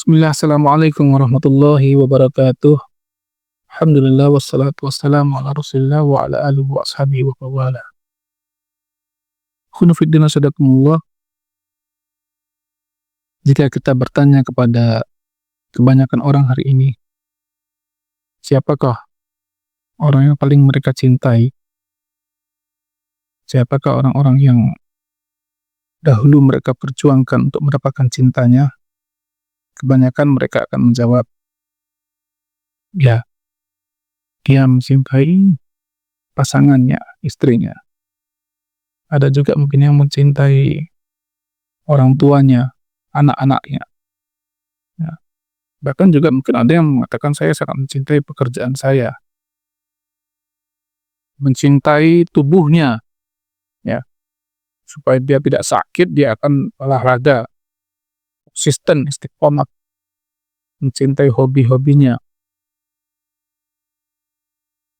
Bismillah, assalamualaikum warahmatullahi wabarakatuh. Alhamdulillah wassalatu wassalamu ala rasulillah wa ala alihi wa ashabihi wa mawala. Khunu fiddin sadakumullah. Jika kita bertanya kepada kebanyakan orang hari ini, siapakah orang yang paling mereka cintai? Siapakah orang-orang yang dahulu mereka perjuangkan untuk mendapatkan cintanya? Kebanyakan mereka akan menjawab, ya, dia mencintai pasangannya, istrinya. Ada juga mungkin yang mencintai orang tuanya, anak-anaknya. Ya. Bahkan juga mungkin ada yang mengatakan saya sangat mencintai pekerjaan saya. Mencintai tubuhnya, ya. Supaya dia tidak sakit, dia akan olahraga. Konsisten, istiqomah. Mencintai hobi-hobinya.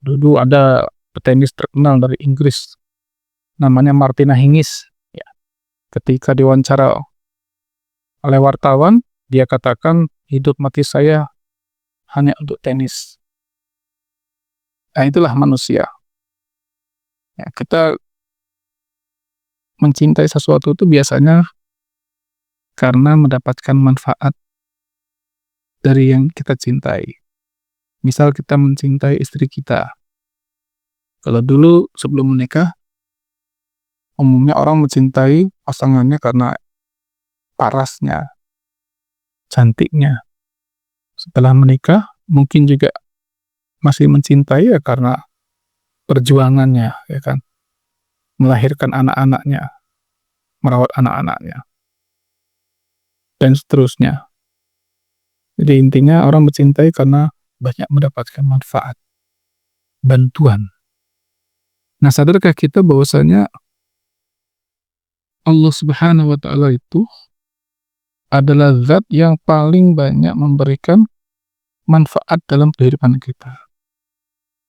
Dulu ada petenis terkenal dari Inggris, namanya Martina Hingis. Ya. Ketika diwawancara oleh wartawan, dia katakan hidup mati saya hanya untuk tenis. Nah, itulah manusia. Ya, kita mencintai sesuatu itu biasanya karena mendapatkan manfaat dari yang kita cintai. Misal kita mencintai istri kita. Kalau dulu sebelum menikah, umumnya orang mencintai pasangannya karena parasnya, cantiknya. Setelah menikah, mungkin juga masih mencintai ya karena perjuangannya, ya kan? Melahirkan anak-anaknya, merawat anak-anaknya, dan seterusnya. Jadi intinya orang mencintai karena banyak mendapatkan manfaat, bantuan. Nah, sadarkah kita bahwasanya Allah Subhanahu wa Ta'ala itu adalah zat yang paling banyak memberikan manfaat dalam kehidupan kita.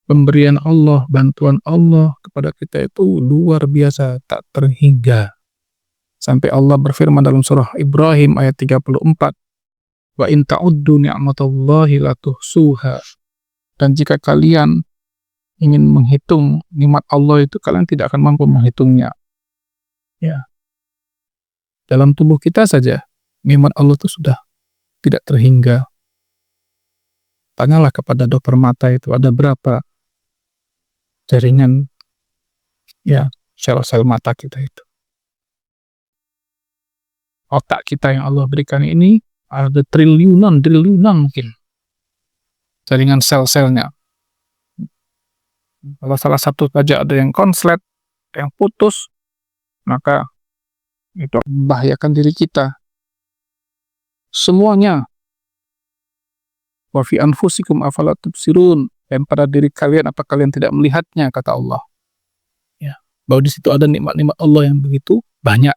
Pemberian Allah, bantuan Allah kepada kita itu luar biasa, tak terhingga. Sampai Allah berfirman dalam surah Ibrahim ayat 34, "Wa in ta'uddu ni'matallahi la tuhsuha." Dan jika kalian ingin menghitung nikmat Allah itu, kalian tidak akan mampu menghitungnya. Ya. Dalam tubuh kita saja, nikmat Allah itu sudah tidak terhingga. Tanyalah kepada dokter mata itu, ada berapa jaringan, ya, sel-sel mata kita itu. Otak kita yang Allah berikan ini ada triliunan mungkin jaringan sel-selnya. Kalau salah satu saja ada yang konslet, yang putus, maka itu membahayakan diri kita. Semuanya. Wa fi anfusikum afala tubsirun. Dan pada diri kalian apa kalian tidak melihatnya, kata Allah. Ya. Bahwa di situ ada nikmat-nikmat Allah yang begitu banyak.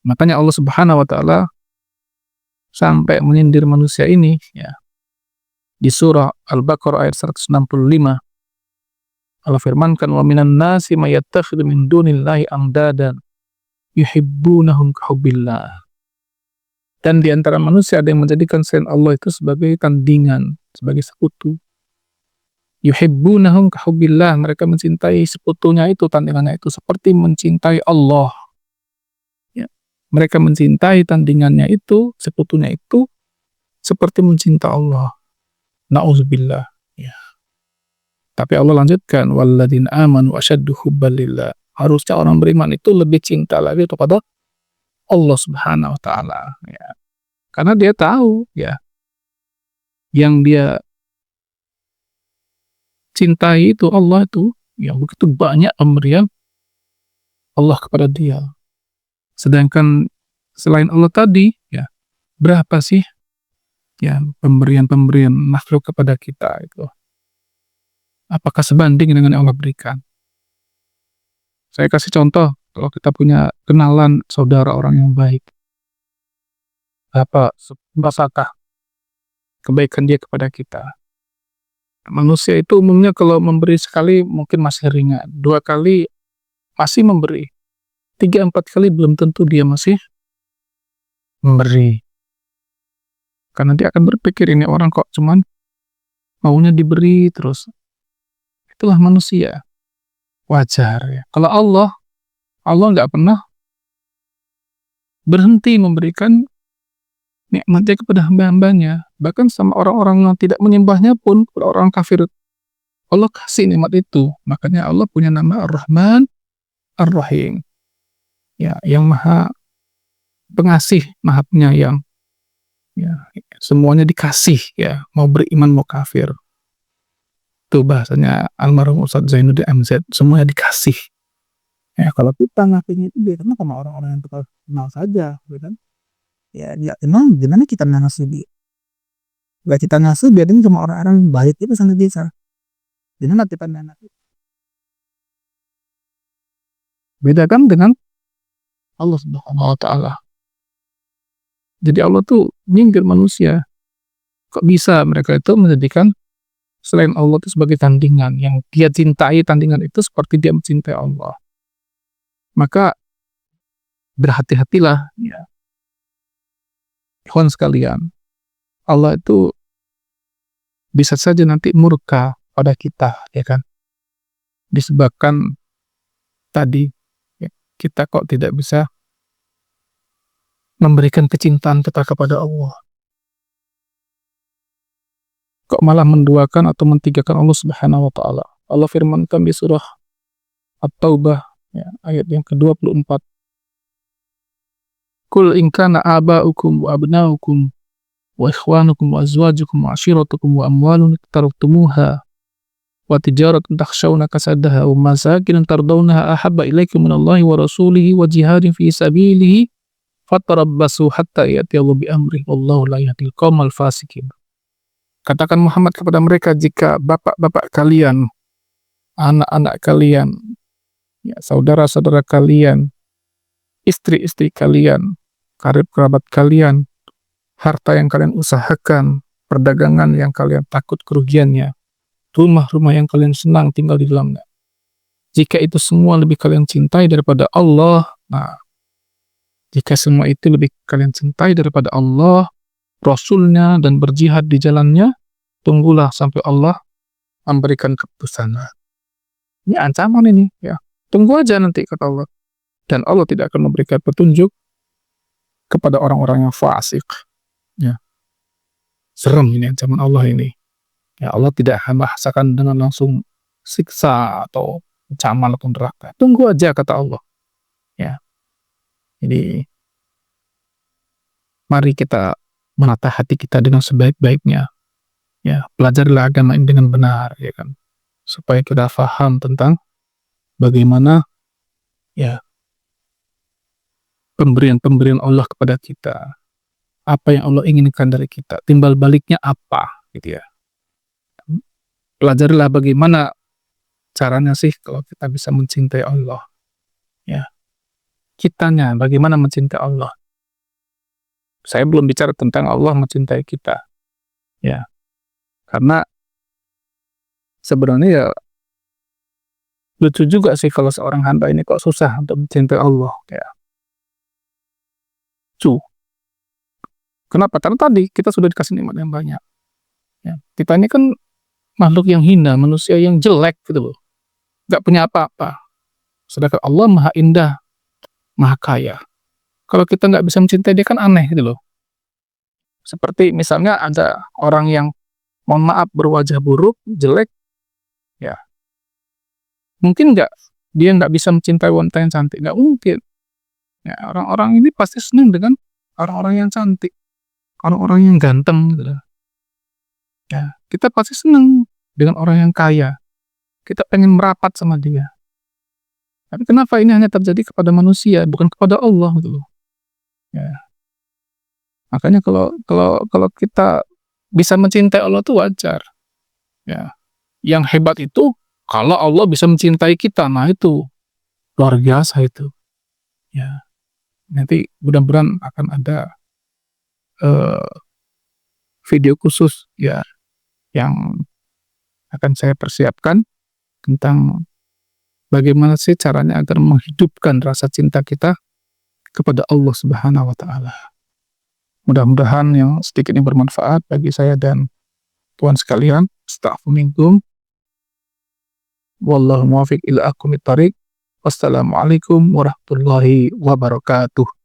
Makanya Allah Subhanahu wa Ta'ala sampai menyindir manusia ini, ya. Di surah Al-Baqarah ayat 165, Allah firmankan, "Wa minan nasi may yattakhidhu min dunillahi amdadan yuhibbunahum kahubbillah." Dan di antara manusia ada yang menjadikan selain Allah itu sebagai tandingan, sebagai sekutu. Yuhibbunahum kahubbillah, mereka mencintai sekutunya itu, tandingannya itu seperti mencintai Allah. Ya. Mereka mencintai tandingannya itu, sekutunya itu seperti mencintai Allah. Na'udzubillah. Ya. Tapi Allah lanjutkan, "Walladzina amanu asyaddu hubban lillah." Harusnya orang beriman itu lebih cinta lagi kepada Allah Subhanahu wa Ta'ala, ya. Karena dia tahu, ya, yang dia cintai itu Allah itu, yang begitu banyak pemberian Allah kepada dia. Sedangkan selain Allah tadi, ya, berapa sih, ya, pemberian-pemberian makhluk kepada kita itu? Apakah sebanding dengan yang Allah berikan? Saya kasih contoh, kalau kita punya kenalan saudara orang yang baik, berapakah kebaikan dia kepada kita? Manusia itu umumnya kalau memberi sekali mungkin masih ringan, 2 kali masih memberi, 3, 4 kali belum tentu dia masih memberi. Karena dia akan berpikir, ini orang kok cuman maunya diberi terus. Itulah manusia. Wajar ya. Kalau Allah nggak pernah berhenti memberikan nikmatnya kepada hamba-hambanya. Bahkan sama orang-orang yang tidak menyembahnya pun, kepada orang kafir, Allah kasih nikmat itu. Makanya Allah punya nama Ar-Rahman, Ar-Rahim. Ya, yang maha pengasih, maha penyayang. Ya, semuanya dikasih ya, mau beriman mau kafir. Itu bahasanya almarhum Ustadz Zainuddin MZ, semuanya dikasih. Ya, kalau kita ngakuinnya itu biasanya sama orang-orang yang kita kenal saja, gitu kan? Ya, emang gimana kita ngasih dia? Gak kita ngasih biarin sama orang-orang baik itu sangat bisa. Gimana kita ngasih? Beda kan dengan Allah Subhanahu wa Ta'ala. Jadi Allah tuh nyindir manusia. Kok bisa mereka itu menjadikan selain Allah itu sebagai tandingan, yang dia cintai tandingan itu seperti dia mencintai Allah. Maka berhati-hatilah ya. Ikhwan sekalian, Allah itu bisa saja nanti murka pada kita, ya kan? Disebabkan tadi ya, kita kok tidak bisa memberikan kecintaan kita kepada Allah. Kok malah menduakan atau mentigakan Allah Subhanahu wa Ta'ala. Allah firmankan di surah At-Taubah ya, ayat yang ke-24. Kul in kana aba'ukum wa abna'ukum wa ikhwanukum wa azwajukum wa ashiratukum wa amwalun iqtaraftumuha wa tijaratun takhshawna kasadaha wa masakin tardawnaha ahabba ilaikum minallahi wa rasulihi wa jihadin fi sabilihi fatarabbasu hatta ya'tiyallahu bi amri wallahu la yahdil qaumal fasikin. Katakan Muhammad kepada mereka, jika bapak-bapak kalian, anak-anak kalian, ya, saudara-saudara kalian, istri-istri kalian, karib kerabat kalian, harta yang kalian usahakan, perdagangan yang kalian takut kerugiannya, rumah-rumah yang kalian senang tinggal di dalamnya. Jika itu semua lebih kalian cintai daripada Allah, nah, jika semua itu lebih kalian cintai daripada Allah, Rasulnya, dan berjihad di jalannya, tunggulah sampai Allah memberikan keputusan. Ini ancaman ini, ya. Tunggu aja nanti, kata Allah. Dan Allah tidak akan memberikan petunjuk kepada orang-orang yang fasik. Ya. Serem ini ancaman Allah ini. Ya, Allah tidak membahasakan dengan langsung siksa atau ancaman atau neraka. Tunggu aja, kata Allah. Ya. Jadi mari kita menata hati kita dengan sebaik-baiknya. Ya, pelajarilah agama ini dengan benar, ya kan. Supaya kita paham tentang bagaimana ya pemberian-pemberian Allah kepada kita. Apa yang Allah inginkan dari kita, timbal baliknya apa, gitu ya. Pelajarilah bagaimana caranya sih kalau kita bisa mencintai Allah. Ya. Kitanya bagaimana mencintai Allah. Saya belum bicara tentang Allah mencintai kita. Ya. Karena sebenarnya ya lucu juga sih kalau seorang hamba ini kok susah untuk mencintai Allah. Ya. Lucu. Kenapa? Karena tadi kita sudah dikasih nikmat yang banyak. Ya. Kita ini kan makhluk yang hina, manusia yang jelek gitu loh. Gak punya apa-apa. Sedangkan Allah maha indah, maha kaya. Kalau kita nggak bisa mencintai dia kan aneh gitu loh. Seperti misalnya ada orang yang, mohon maaf, berwajah buruk, jelek, ya. Mungkin nggak, dia nggak bisa mencintai wanita yang cantik. Nggak mungkin. Ya, orang-orang ini pasti senang dengan orang-orang yang cantik. Orang-orang yang ganteng gitu loh. Ya, kita pasti senang dengan orang yang kaya. Kita pengen merapat sama dia. Tapi kenapa ini hanya terjadi kepada manusia, bukan kepada Allah gitu loh. Ya. Makanya kalau kita bisa mencintai Allah itu wajar. Ya. Yang hebat itu kalau Allah bisa mencintai kita, nah itu luar biasa itu. Ya. Nanti mudah-mudahan akan ada video khusus ya yang akan saya persiapkan tentang bagaimana sih caranya agar menghidupkan rasa cinta kita kepada Allah Subhanahu wa Ta'ala. Mudah-mudahan yang sedikit ini bermanfaat bagi saya dan tuan sekalian. Astaghfirullahaladzim. Wallahu muwaffiq ila aqwamit thoriq. Wassalamualaikum warahmatullahi wabarakatuh.